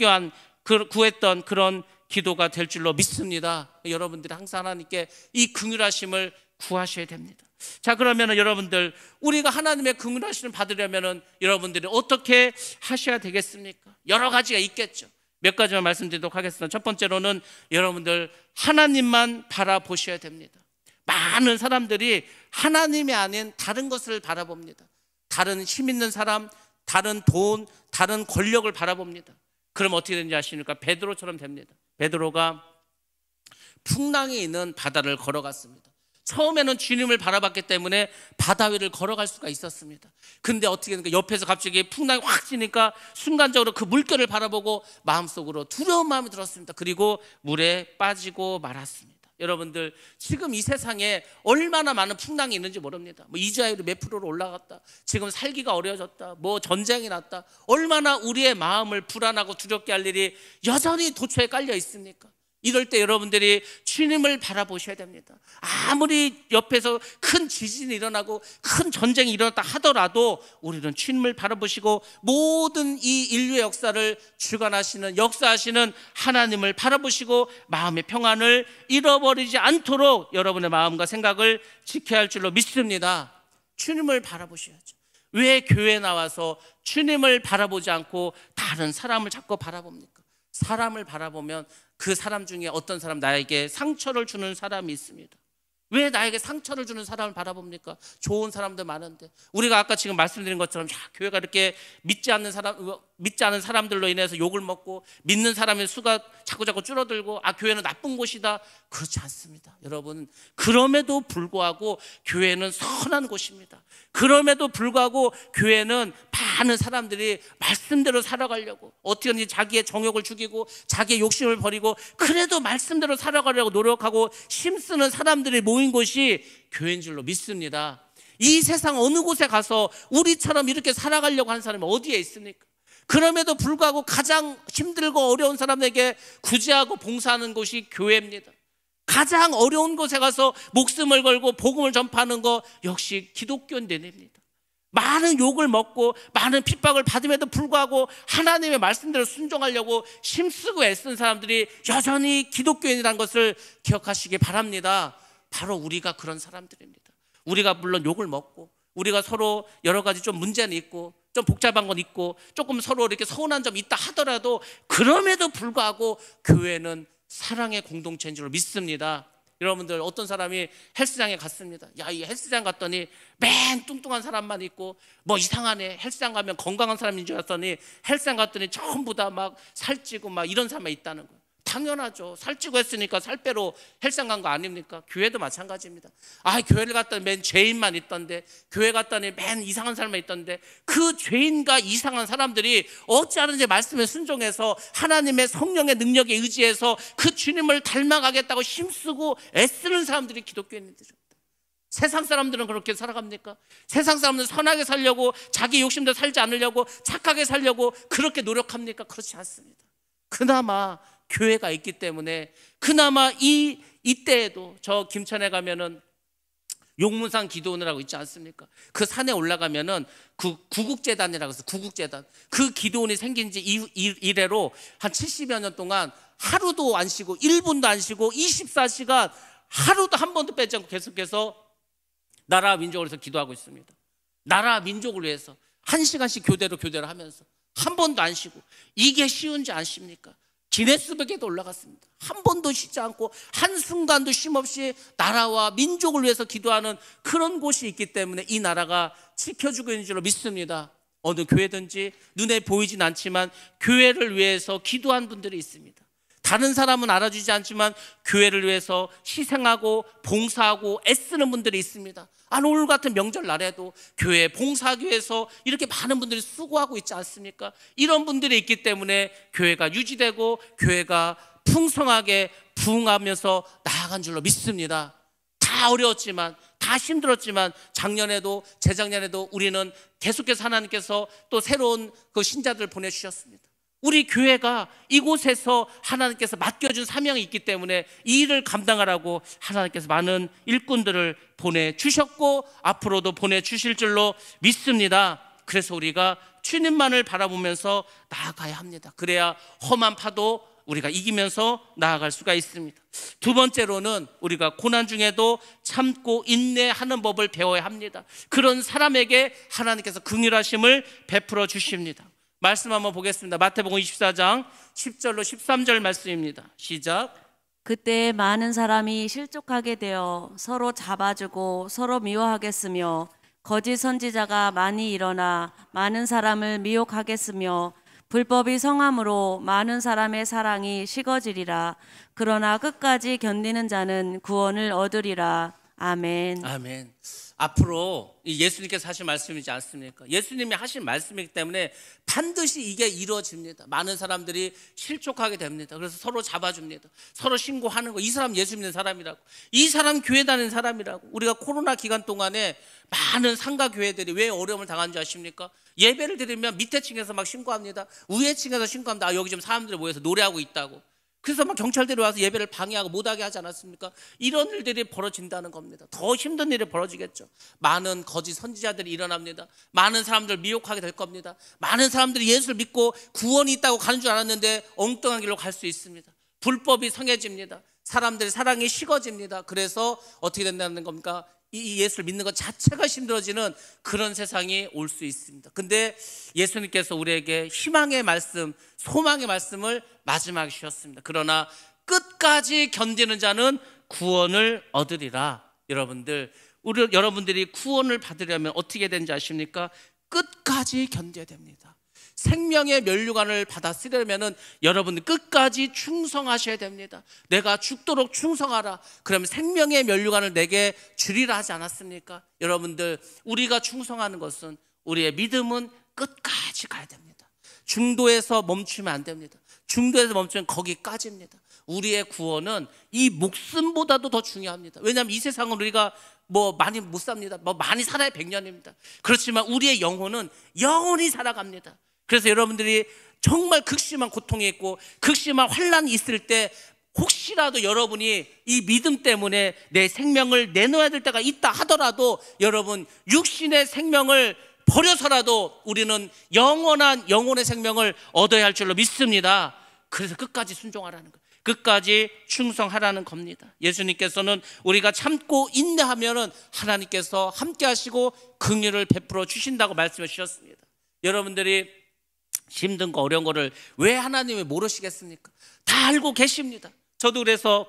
구했던 그런 기도가 될 줄로 믿습니다. 여러분들이 항상 하나님께 이 긍휼하심을 구하셔야 됩니다. 자, 그러면 여러분들, 우리가 하나님의 긍휼하심을 받으려면 여러분들이 어떻게 하셔야 되겠습니까? 여러 가지가 있겠죠. 몇 가지만 말씀드리도록 하겠습니다. 첫 번째로는 여러분들 하나님만 바라보셔야 됩니다. 많은 사람들이 하나님이 아닌 다른 것을 바라봅니다. 다른 힘 있는 사람, 다른 돈, 다른 권력을 바라봅니다. 그럼 어떻게 되는지 아십니까? 베드로처럼 됩니다. 베드로가 풍랑이 있는 바다를 걸어갔습니다. 처음에는 주님을 바라봤기 때문에 바다 위를 걸어갈 수가 있었습니다. 근데 어떻게 되니까 옆에서 갑자기 풍랑이 확 치니까 순간적으로 그 물결을 바라보고 마음속으로 두려운 마음이 들었습니다. 그리고 물에 빠지고 말았습니다. 여러분들 지금 이 세상에 얼마나 많은 풍랑이 있는지 모릅니다. 뭐 이자율이 몇 프로로 올라갔다, 지금 살기가 어려워졌다, 뭐 전쟁이 났다, 얼마나 우리의 마음을 불안하고 두렵게 할 일이 여전히 도처에 깔려 있습니까? 이럴 때 여러분들이 주님을 바라보셔야 됩니다. 아무리 옆에서 큰 지진이 일어나고 큰 전쟁이 일어났다 하더라도 우리는 주님을 바라보시고 모든 이 인류의 역사를 주관하시는, 역사하시는 하나님을 바라보시고 마음의 평안을 잃어버리지 않도록 여러분의 마음과 생각을 지켜야 할 줄로 믿습니다. 주님을 바라보셔야죠. 왜 교회에 나와서 주님을 바라보지 않고 다른 사람을 자꾸 바라봅니까? 사람을 바라보면 그 사람 중에 어떤 사람, 나에게 상처를 주는 사람이 있습니다. 왜 나에게 상처를 주는 사람을 바라봅니까? 좋은 사람들 많은데, 우리가 아까 지금 말씀드린 것처럼 교회가 이렇게 믿지 않는 사람들로 인해서 욕을 먹고 믿는 사람의 수가 자꾸 줄어들고 교회는 나쁜 곳이다, 그렇지 않습니다. 여러분, 그럼에도 불구하고 교회는 선한 곳입니다. 그럼에도 불구하고 교회는 많은 사람들이 말씀대로 살아가려고, 어떻게든지 자기의 정욕을 죽이고 자기의 욕심을 버리고 그래도 말씀대로 살아가려고 노력하고 힘쓰는 사람들이 모인 곳이 교회인 줄로 믿습니다. 이 세상 어느 곳에 가서 우리처럼 이렇게 살아가려고 하는 사람이 어디에 있습니까? 그럼에도 불구하고 가장 힘들고 어려운 사람에게 구제하고 봉사하는 곳이 교회입니다. 가장 어려운 곳에 가서 목숨을 걸고 복음을 전파하는 거 역시 기독교인들입니다. 많은 욕을 먹고 많은 핍박을 받음에도 불구하고 하나님의 말씀대로 순종하려고 힘쓰고 애쓴 사람들이 여전히 기독교인이라는 것을 기억하시기 바랍니다. 바로 우리가 그런 사람들입니다. 우리가 물론 욕을 먹고 우리가 서로 여러 가지 좀 문제는 있고 좀 복잡한 건 있고 조금 서로 이렇게 서운한 점이 있다 하더라도 그럼에도 불구하고 교회는 사랑의 공동체인 줄 믿습니다. 여러분들, 어떤 사람이 헬스장에 갔습니다. 이 헬스장 갔더니 맨 뚱뚱한 사람만 있고 뭐 이상하네, 헬스장 가면 건강한 사람인 줄 알았더니 헬스장 갔더니 전부 다 막 살찌고 막 이런 사람이 있다는 거예요. 당연하죠. 살찌고 했으니까 살 빼러 헬스장 간 거 아닙니까? 교회도 마찬가지입니다. 교회를 갔더니 맨 죄인만 있던데, 교회 갔더니 맨 이상한 사람만 있던데, 그 죄인과 이상한 사람들이 어찌하는지 말씀에 순종해서 하나님의 성령의 능력에 의지해서 그 주님을 닮아가겠다고 힘쓰고 애쓰는 사람들이 기독교인들입니다. 세상 사람들은 그렇게 살아갑니까? 세상 사람들은 선하게 살려고, 자기 욕심대로 살지 않으려고, 착하게 살려고 그렇게 노력합니까? 그렇지 않습니다. 그나마 교회가 있기 때문에, 그나마 이때에도 저 김천에 가면은 용문산 기도원이라고 있지 않습니까? 그 산에 올라가면은 그 구국재단이라고 해서, 구국재단, 그 기도원이 생긴 지 이래로 한 70여 년 동안 하루도 안 쉬고 1분도 안 쉬고 24시간 하루도 한 번도 빼지 않고 계속해서 나라와 민족을 위해서 기도하고 있습니다. 나라와 민족을 위해서 1시간씩 교대로 하면서 한 번도 안 쉬고. 이게 쉬운지 아십니까? 기네스북에도 올라갔습니다. 한 번도 쉬지 않고 한순간도 쉼없이 나라와 민족을 위해서 기도하는 그런 곳이 있기 때문에 이 나라가 지켜주고 있는 줄로 믿습니다. 어느 교회든지 눈에 보이진 않지만 교회를 위해서 기도한 분들이 있습니다. 다른 사람은 알아주지 않지만 교회를 위해서 희생하고 봉사하고 애쓰는 분들이 있습니다. 오늘 같은 명절 날에도 교회 봉사하기 위해서 이렇게 많은 분들이 수고하고 있지 않습니까? 이런 분들이 있기 때문에 교회가 유지되고 교회가 풍성하게 부흥하면서 나아간 줄로 믿습니다. 다 어려웠지만, 다 힘들었지만 작년에도 재작년에도 우리는 계속해서 하나님께서 또 새로운 그 신자들을 보내주셨습니다. 우리 교회가 이곳에서 하나님께서 맡겨준 사명이 있기 때문에 이 일을 감당하라고 하나님께서 많은 일꾼들을 보내주셨고 앞으로도 보내주실 줄로 믿습니다. 그래서 우리가 주님만을 바라보면서 나아가야 합니다. 그래야 험한 파도 우리가 이기면서 나아갈 수가 있습니다. 두 번째로는 우리가 고난 중에도 참고 인내하는 법을 배워야 합니다. 그런 사람에게 하나님께서 긍휼하심을 베풀어 주십니다. 말씀 한번 보겠습니다. 마태복음 24장 10절로 13절 말씀입니다. 시작. 그때 많은 사람이 실족하게 되어 서로 잡아주고 서로 미워하겠으며 거짓 선지자가 많이 일어나 많은 사람을 미혹하겠으며 불법이 성함으로 많은 사람의 사랑이 식어지리라. 그러나 끝까지 견디는 자는 구원을 얻으리라. 아멘. 아멘. 앞으로 이 예수님께서 하신 말씀이지 않습니까? 예수님이 하신 말씀이기 때문에 반드시 이게 이루어집니다. 많은 사람들이 실족하게 됩니다. 그래서 서로 잡아줍니다. 서로 신고하는 거. 이 사람 예수 믿는 사람이라고. 이 사람 교회 다니는 사람이라고. 우리가 코로나 기간 동안에 많은 상가 교회들이 왜 어려움을 당한 줄 아십니까? 예배를 드리면 밑에 층에서 막 신고합니다. 위에 층에서 신고합니다. 여기 지금 사람들이 모여서 노래하고 있다고. 그래서 막 경찰들이 와서 예배를 방해하고 못하게 하지 않았습니까? 이런 일들이 벌어진다는 겁니다. 더 힘든 일이 벌어지겠죠. 많은 거짓 선지자들이 일어납니다. 많은 사람들 미혹하게 될 겁니다. 많은 사람들이 예수를 믿고 구원이 있다고 가는 줄 알았는데 엉뚱한 길로 갈 수 있습니다. 불법이 성해집니다. 사람들의 사랑이 식어집니다. 그래서 어떻게 된다는 겁니까? 이 예수를 믿는 것 자체가 힘들어지는 그런 세상이 올 수 있습니다. 근데 예수님께서 우리에게 희망의 말씀, 소망의 말씀을 마지막에 주셨습니다. 그러나 끝까지 견디는 자는 구원을 얻으리라. 여러분들이 구원을 받으려면 어떻게 되는지 아십니까? 끝까지 견뎌야 됩니다. 생명의 면류관을 받아 쓰려면 여러분들 끝까지 충성하셔야 됩니다. 내가 죽도록 충성하라. 그러면 생명의 면류관을 내게 주리라 하지 않았습니까? 여러분들, 우리가 충성하는 것은, 우리의 믿음은 끝까지 가야 됩니다. 중도에서 멈추면 안 됩니다. 중도에서 멈추면 거기까지입니다. 우리의 구원은 이 목숨보다도 더 중요합니다. 왜냐하면 이 세상은 우리가 많이 못 삽니다. 많이 살아야 100년입니다. 그렇지만 우리의 영혼은 영원히 살아갑니다. 그래서 여러분들이 정말 극심한 고통이 있고 극심한 환난이 있을 때 혹시라도 여러분이 이 믿음 때문에 내 생명을 내놓아야 될 때가 있다 하더라도 여러분, 육신의 생명을 버려서라도 우리는 영원한 영혼의 생명을 얻어야 할 줄로 믿습니다. 그래서 끝까지 순종하라는 거예요. 끝까지 충성하라는 겁니다. 예수님께서는 우리가 참고 인내하면은 하나님께서 함께 하시고 긍휼을 베풀어 주신다고 말씀해 주셨습니다. 여러분들이 힘든 거 어려운 거를 왜 하나님이 모르시겠습니까? 다 알고 계십니다. 저도 그래서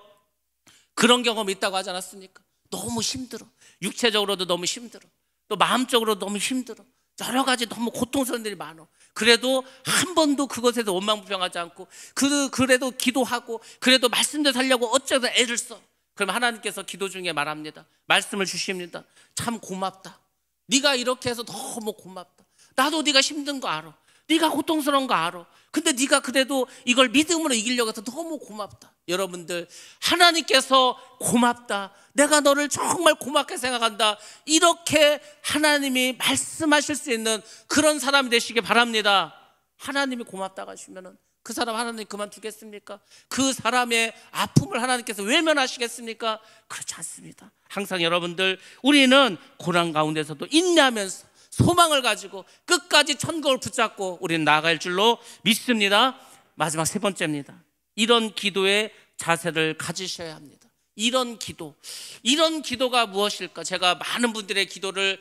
그런 경험이 있다고 하지 않았습니까? 너무 힘들어. 육체적으로도 너무 힘들어. 또 마음적으로도 너무 힘들어. 여러 가지 너무 고통스러운 일이 많아. 그래도 한 번도 그것에서 원망불평하지 않고 그래도 기도하고 그래도 말씀대로 살려고 어쩌다 애를 써. 그럼 하나님께서 기도 중에 말합니다. 말씀을 주십니다. 참 고맙다. 네가 이렇게 해서 너무 고맙다. 나도 네가 힘든 거 알아. 네가 고통스러운 거 알아. 근데 네가 그래도 이걸 믿음으로 이기려고 해서 너무 고맙다. 여러분들, 하나님께서 고맙다, 내가 너를 정말 고맙게 생각한다, 이렇게 하나님이 말씀하실 수 있는 그런 사람이 되시기 바랍니다. 하나님이 고맙다고 하시면은 그 사람 하나님 그만두겠습니까? 그 사람의 아픔을 하나님께서 외면하시겠습니까? 그렇지 않습니다. 항상 여러분들, 우리는 고난 가운데서도 인내하면서 소망을 가지고 끝까지 천국을 붙잡고 우리는 나아갈 줄로 믿습니다. 마지막 세 번째입니다. 이런 기도의 자세를 가지셔야 합니다. 이런 기도가 무엇일까? 제가 많은 분들의 기도를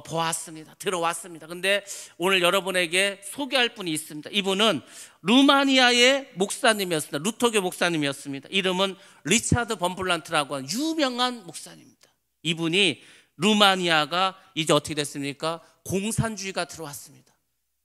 보았습니다. 들어왔습니다. 근데 오늘 여러분에게 소개할 분이 있습니다. 이분은 루마니아의 목사님이었습니다. 루터교 목사님이었습니다. 이름은 리차드 범블란트라고 하는 유명한 목사님입니다. 이분이 루마니아가 이제 어떻게 됐습니까? 공산주의가 들어왔습니다.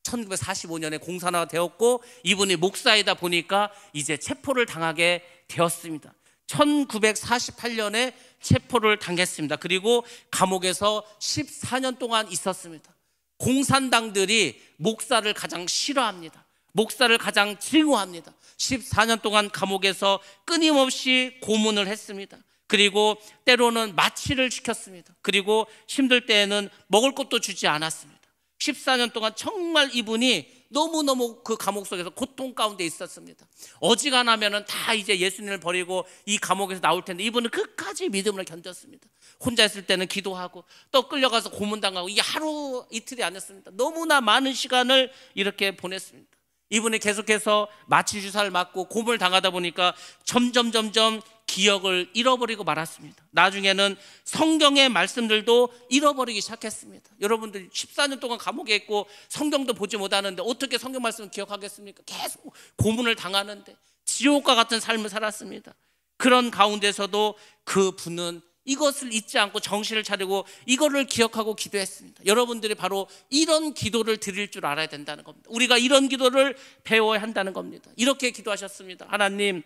1945년에 공산화가 되었고 이분이 목사이다 보니까 이제 체포를 당하게 되었습니다. 1948년에 체포를 당했습니다. 그리고 감옥에서 14년 동안 있었습니다. 공산당들이 목사를 가장 싫어합니다. 목사를 가장 증오합니다. 14년 동안 감옥에서 끊임없이 고문을 했습니다. 그리고 때로는 마취를 시켰습니다. 그리고 힘들 때에는 먹을 것도 주지 않았습니다. 14년 동안 정말 이분이 너무너무 그 감옥 속에서 고통 가운데 있었습니다. 어지간하면은 다 이제 예수님을 버리고 이 감옥에서 나올 텐데 이분은 끝까지 믿음을 견뎠습니다. 혼자 있을 때는 기도하고 또 끌려가서 고문당하고, 이게 하루 이틀이 아니었습니다. 너무나 많은 시간을 이렇게 보냈습니다. 이분이 계속해서 마취 주사를 맞고 고문을 당하다 보니까 점점 기억을 잃어버리고 말았습니다. 나중에는 성경의 말씀들도 잃어버리기 시작했습니다. 여러분들 14년 동안 감옥에 있고 성경도 보지 못하는데 어떻게 성경 말씀을 기억하겠습니까? 계속 고문을 당하는데 지옥과 같은 삶을 살았습니다. 그런 가운데서도 그 분은 이것을 잊지 않고 정신을 차리고 이거를 기억하고 기도했습니다. 여러분들이 바로 이런 기도를 드릴 줄 알아야 된다는 겁니다. 우리가 이런 기도를 배워야 한다는 겁니다. 이렇게 기도하셨습니다. 하나님,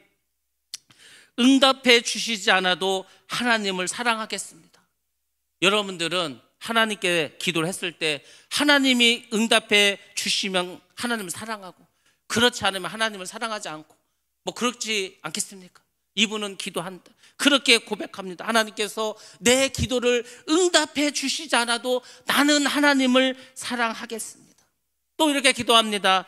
응답해 주시지 않아도 하나님을 사랑하겠습니다. 여러분들은 하나님께 기도를 했을 때 하나님이 응답해 주시면 하나님을 사랑하고, 그렇지 않으면 하나님을 사랑하지 않고 뭐 그렇지 않겠습니까? 이분은 기도한다, 그렇게 고백합니다. 하나님께서 내 기도를 응답해 주시지 않아도 나는 하나님을 사랑하겠습니다. 또 이렇게 기도합니다.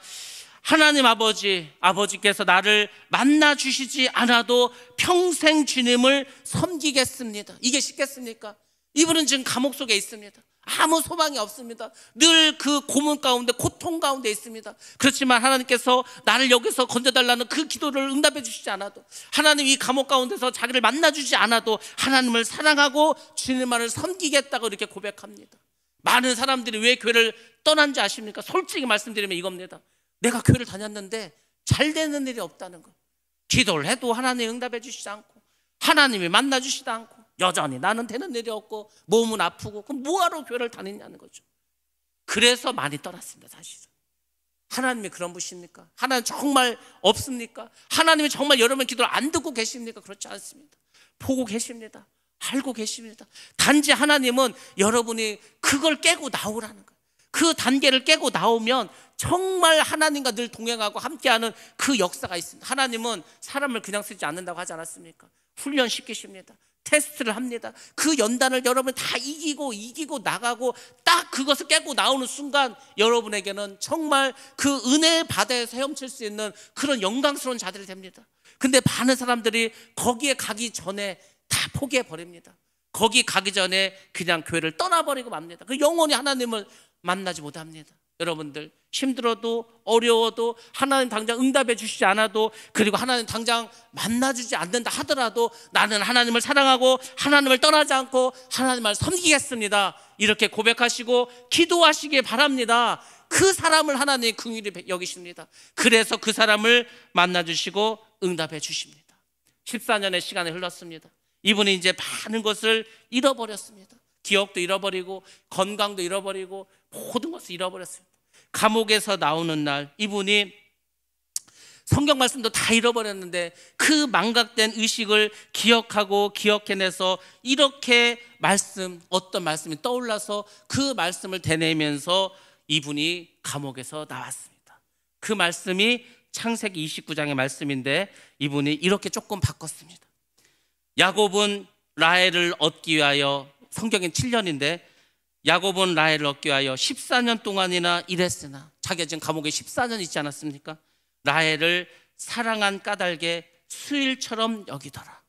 하나님 아버지께서 나를 만나 주시지 않아도 평생 주님을 섬기겠습니다. 이게 쉽겠습니까? 이분은 지금 감옥 속에 있습니다. 아무 소망이 없습니다. 늘 그 고문 가운데, 고통 가운데 있습니다. 그렇지만 하나님께서 나를 여기서 건져달라는 그 기도를 응답해 주시지 않아도, 하나님 이 감옥 가운데서 자기를 만나주지 않아도 하나님을 사랑하고 주님만을 섬기겠다고 이렇게 고백합니다. 많은 사람들이 왜 교회를 떠난지 아십니까? 솔직히 말씀드리면 이겁니다. 내가 교회를 다녔는데 잘 되는 일이 없다는 거. 기도를 해도 하나님이 응답해 주시지 않고, 하나님이 만나 주시지 않고, 여전히 나는 되는 일이 없고 몸은 아프고, 그럼 뭐하러 교회를 다니냐는 거죠. 그래서 많이 떠났습니다. 사실은 하나님이 그런 분이십니까? 하나님 정말 없습니까? 하나님이 정말 여러분 기도를 안 듣고 계십니까? 그렇지 않습니다. 보고 계십니다. 알고 계십니다. 단지 하나님은 여러분이 그걸 깨고 나오라는 거예요. 그 단계를 깨고 나오면 정말 하나님과 늘 동행하고 함께하는 그 역사가 있습니다. 하나님은 사람을 그냥 쓰지 않는다고 하지 않았습니까? 훈련시키십니다. 테스트를 합니다. 그 연단을 여러분 다 이기고 나가고 딱 그것을 깨고 나오는 순간 여러분에게는 정말 그 은혜의 바다에서 헤엄칠 수 있는 그런 영광스러운 자들이 됩니다. 근데 많은 사람들이 거기에 가기 전에 다 포기해 버립니다. 거기 가기 전에 그냥 교회를 떠나버리고 맙니다. 그 영원히 하나님을 만나지 못합니다. 여러분들 힘들어도 어려워도 하나님 당장 응답해 주시지 않아도, 그리고 하나님 당장 만나주지 않는다 하더라도 나는 하나님을 사랑하고 하나님을 떠나지 않고 하나님을 섬기겠습니다, 이렇게 고백하시고 기도하시기 바랍니다. 그 사람을 하나님이 긍휼히 여기십니다. 그래서 그 사람을 만나주시고 응답해 주십니다. 14년의 시간이 흘렀습니다. 이분이 이제 많은 것을 잃어버렸습니다. 기억도 잃어버리고 건강도 잃어버리고 모든 것을 잃어버렸습니다. 감옥에서 나오는 날 이분이 성경 말씀도 다 잃어버렸는데 그 망각된 의식을 기억하고 기억해내서 이렇게 어떤 말씀이 떠올라서 그 말씀을 되뇌면서 이분이 감옥에서 나왔습니다. 그 말씀이 창세기 29장의 말씀인데 이분이 이렇게 조금 바꿨습니다. 야곱은 라헬을 얻기 위하여, 성경엔 7년인데 야곱은 라헬을 얻기 위하여 14년 동안이나 일했으나, 자기가 지금 감옥에 14년 있지 않았습니까? 라헬을 사랑한 까닭에 수일처럼 여기더라.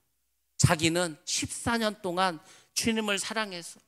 자기는 14년 동안 주님을 사랑해서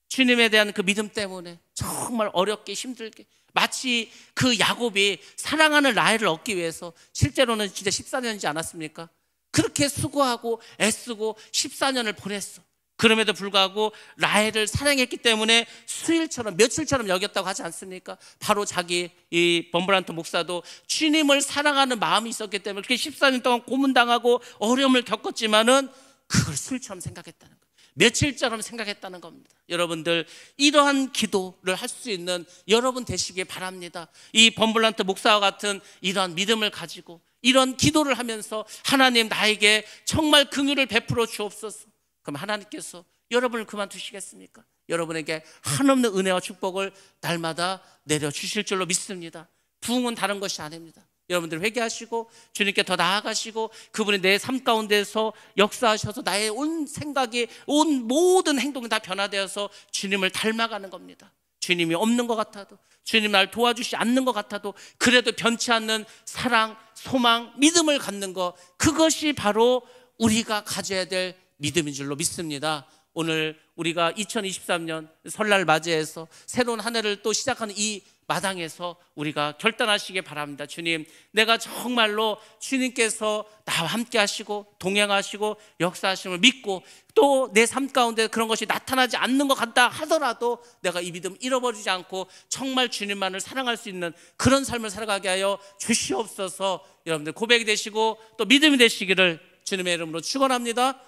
주님에 대한 그 믿음 때문에 정말 어렵게 힘들게, 마치 그 야곱이 사랑하는 라헬을 얻기 위해서 실제로는 진짜 14년이지 않았습니까? 그렇게 수고하고 애쓰고 14년을 보냈어. 그럼에도 불구하고 라헬을 사랑했기 때문에 수일처럼, 며칠처럼 여겼다고 하지 않습니까? 바로 자기 이 범브란트 목사도 주님을 사랑하는 마음이 있었기 때문에 그렇게 14년 동안 고문당하고 어려움을 겪었지만은 그걸 수일처럼 생각했다는 거예요. 며칠처럼 생각했다는 겁니다. 여러분들 이러한 기도를 할 수 있는 여러분 되시길 바랍니다. 이 범블란트 목사와 같은 이러한 믿음을 가지고 이런 기도를 하면서 하나님 나에게 정말 긍휼을 베풀어 주옵소서. 그럼 하나님께서 여러분을 그만두시겠습니까? 여러분에게 한없는 은혜와 축복을 날마다 내려주실 줄로 믿습니다. 부흥은 다른 것이 아닙니다. 여러분들 회개하시고 주님께 더 나아가시고 그분이 내 삶 가운데서 역사하셔서 나의 온 생각이, 온 모든 행동이 다 변화되어서 주님을 닮아가는 겁니다. 주님이 없는 것 같아도, 주님 날 도와주시지 않는 것 같아도 그래도 변치 않는 사랑, 소망, 믿음을 갖는 것, 그것이 바로 우리가 가져야 될 믿음인 줄로 믿습니다. 오늘 우리가 2023년 설날 맞이해서 새로운 한 해를 또 시작하는 이 마당에서 우리가 결단하시기 바랍니다. 주님, 내가 정말로 주님께서 나와 함께 하시고 동행하시고 역사하심을 믿고 또 내 삶 가운데 그런 것이 나타나지 않는 것 같다 하더라도 내가 이 믿음 잃어버리지 않고 정말 주님만을 사랑할 수 있는 그런 삶을 살아가게 하여 주시옵소서. 여러분들 고백이 되시고 또 믿음이 되시기를 주님의 이름으로 축원합니다.